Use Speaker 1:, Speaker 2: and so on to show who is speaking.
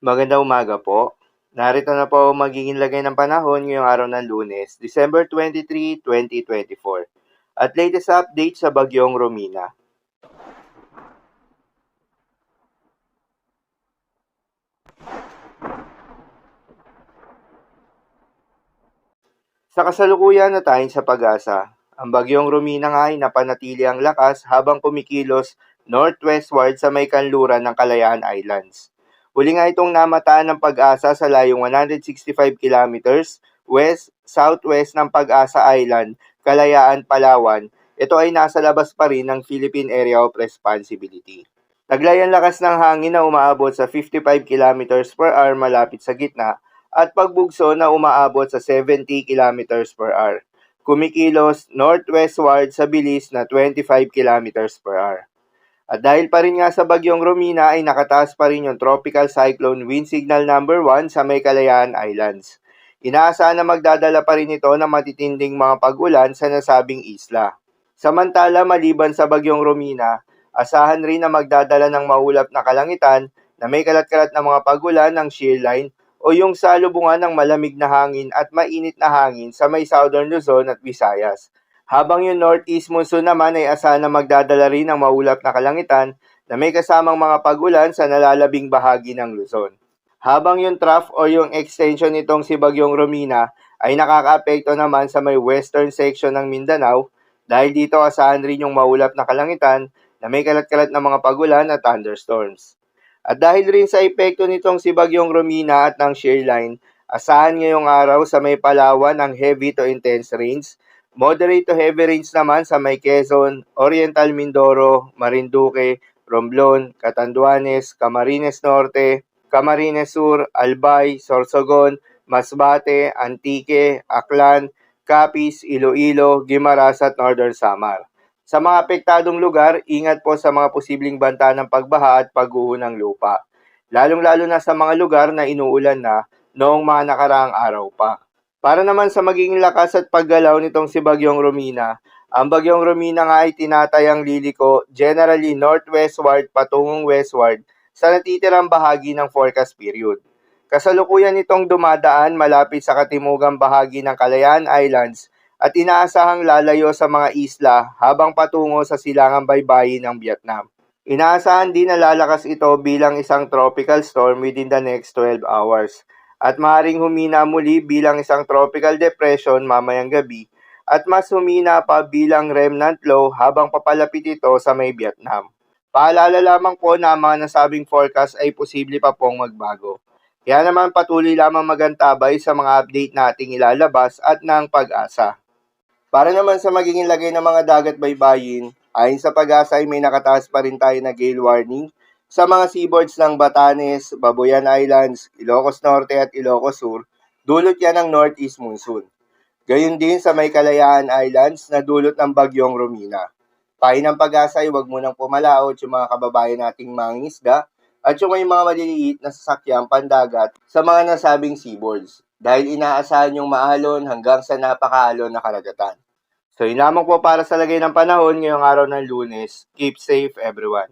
Speaker 1: Magandang umaga po. Narito na po ang magiging lagay ng panahon ngayong araw ng Lunes, December 23, 2024. At latest update sa bagyong Romina. Sa kasalukuyan na tayong sa pag-asa, ang bagyong Romina nga ay napanatili ang lakas habang kumikilos northwestward sa may kanluran ng Kalayaan Islands. Huli nga itong namataan ng pag-asa sa layong 165 kilometers west-southwest ng Pag-asa Island, Kalayaan, Palawan. Ito ay nasa labas pa rin ng Philippine Area of Responsibility. Taglay ang lakas ng hangin na umaabot sa 55 kilometers per hour malapit sa gitna at pagbugso na umaabot sa 70 kilometers per hour. Kumikilos northwestward sa bilis na 25 kilometers per hour. At dahil pa rin nga sa bagyong Romina ay nakataas pa rin yung Tropical Cyclone Wind Signal number 1 sa may Kalayaan Islands. Inaasahan na magdadala pa rin ito ng matitinding mga pag-ulan sa nasabing isla. Samantala, maliban sa bagyong Romina, asahan rin na magdadala ng maulap na kalangitan na may kalat-kalat na mga pag-ulan ng shear line o yung salubungan ng malamig na hangin at mainit na hangin sa may Southern Luzon at Visayas. Habang yung northeast monsoon naman ay asahan na magdadala rin ng maulap na kalangitan na may kasamang mga pag-ulan sa nalalabing bahagi ng Luzon. Habang yung trough o yung extension nitong si Bagyong Romina ay nakakaapekto naman sa may western section ng Mindanao dahil dito asahan rin yung maulap na kalangitan na may kalat-kalat na mga pag-ulan at thunderstorms. At dahil rin sa epekto nitong si Bagyong Romina at ng shear line, asahan ngayong araw sa may Palawan ang heavy to intense rains. Moderate to heavy rains naman sa may Quezon, Oriental Mindoro, Marinduque, Romblon, Catanduanes, Camarines Norte, Camarines Sur, Albay, Sorsogon, Masbate, Antique, Aklan, Capiz, Iloilo, Guimaras at Northern Samar. Sa mga apektadong lugar, ingat po sa mga posibleng banta ng pagbaha at pagguho ng lupa. Lalong-lalo na sa mga lugar na inuulan na noong mga nakaraang araw pa. Para naman sa magiging lakas at paggalaw nitong si Bagyong Romina, ang Bagyong Romina nga ay tinatayang liliko generally northwestward patungong westward sa natitirang bahagi ng forecast period. Kasalukuyan itong dumadaan malapit sa katimugang bahagi ng Kalayaan Islands at inaasahang lalayo sa mga isla habang patungo sa silangang baybayin ng Vietnam. Inaasahan din na lalakas ito bilang isang tropical storm within the next 12 hours at maaaring humina muli bilang isang tropical depression mamayang gabi at mas humina pa bilang remnant low habang papalapit ito sa may Vietnam. Paalala lamang po na ang mga nasabing forecast ay posible pa pong magbago. Kaya naman patuloy lamang magantabay sa mga update nating ilalabas at ng pag-asa. Para naman sa magiging lagay ng mga dagat baybayin, ayon sa pag-asa ay may nakataas pa rin tayo na gale warning sa mga seaboards ng Batanes, Babuyan Islands, Ilocos Norte at Ilocos Sur, dulot yan ng northeast monsoon. Gayun din sa may Kalayaan Islands na dulot ng bagyong Romina. Payo ng pag-asa ay huwag munang pumalaot yung mga kababayan nating mangingisda at yung may mga maliliit na sasakyang pandagat sa mga nasabing seaboards dahil inaasahan yung maalon hanggang sa napakaalon na karagatan. So yun lamang po para sa lagay ng panahon ngayong araw ng Lunes. Keep safe everyone.